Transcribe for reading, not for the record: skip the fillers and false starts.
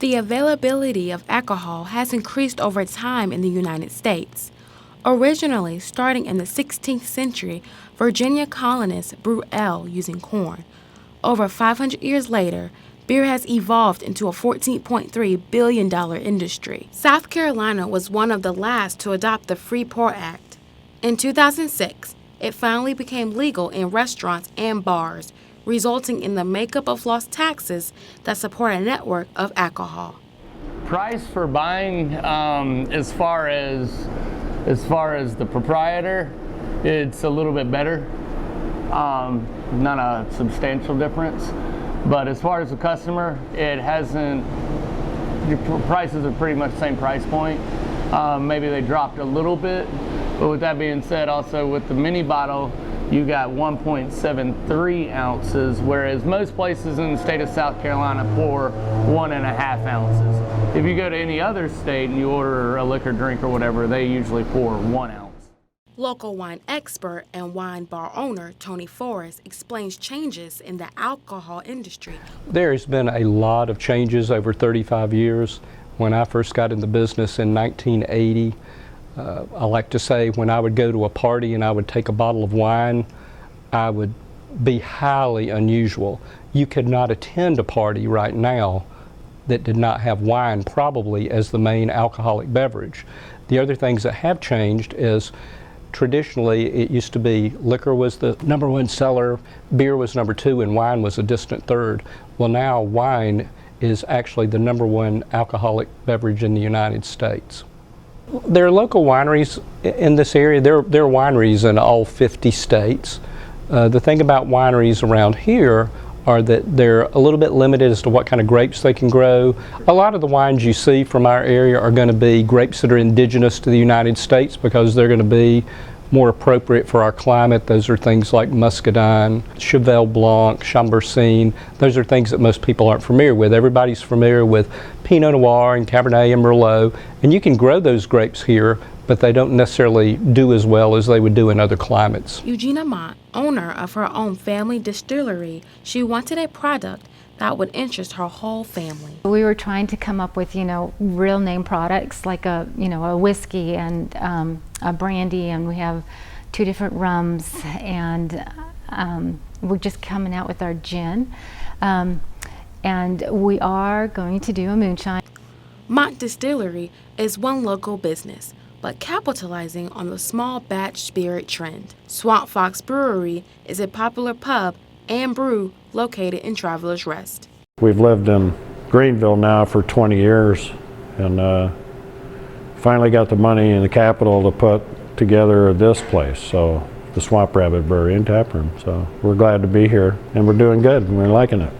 The availability of alcohol has increased over time in the United States. Originally, starting in the 16th century, Virginia colonists brewed ale using corn. Over 500 years later, beer has evolved into a $14.3 billion industry. South Carolina was one of the last to adopt the Free Pour Act. In 2006, it finally became legal in restaurants and bars, resulting in the makeup of lost taxes that support a network of alcohol. Price for buying, as far as the proprietor, it's a little bit better. Not a substantial difference, but as far as the customer, it hasn't. Your prices are pretty much the same price point. Maybe they dropped a little bit, but with that being said, also with the mini bottle, you got 1.73 ounces, whereas most places in the state of South Carolina pour 1.5 ounces. If you go to any other state and you order a liquor drink or whatever, they usually pour 1 ounce. Local wine expert and wine bar owner Tony Forrest explains changes in the alcohol industry. There's been a lot of changes over 35 years. When I first got in the business in 1980, I like to say when I would go to a party and I would take a bottle of wine, I would be highly unusual. You could not attend a party right now that did not have wine probably as the main alcoholic beverage. The other things that have changed is traditionally it used to be liquor was the #1 seller, beer was #2, and wine was a distant third. Well, now wine is actually the #1 alcoholic beverage in the United States. There are local wineries in this area. There are wineries in all 50 states. The thing about wineries around here are that they're a little bit limited as to what kind of grapes they can grow. A lot of the wines you see from our area are going to be grapes that are indigenous to the United States because they're going to be more appropriate for our climate. Those are things like Muscadine, Cheval Blanc, Chambourcine. Those are things that most people aren't familiar with. Everybody's familiar with Pinot Noir and Cabernet and Merlot, and you can grow those grapes here, but they don't necessarily do as well as they would do in other climates. Eugenia Mott, owner of her own family distillery, she wanted a product that would interest her whole family. We were trying to come up with, real name products like a whiskey and a brandy, and we have 2 different rums, and we're just coming out with our gin, and we are going to do a moonshine. Mott Distillery is one local business, but capitalizing on the small batch spirit trend. Swamp Fox Brewery is a popular pub and brew located in Travelers Rest. We've lived in Greenville now for 20 years, and finally got the money and the capital to put together this place, so the Swamp Rabbit Brewery and Taproom. So we're glad to be here, and we're doing good, and we're liking it.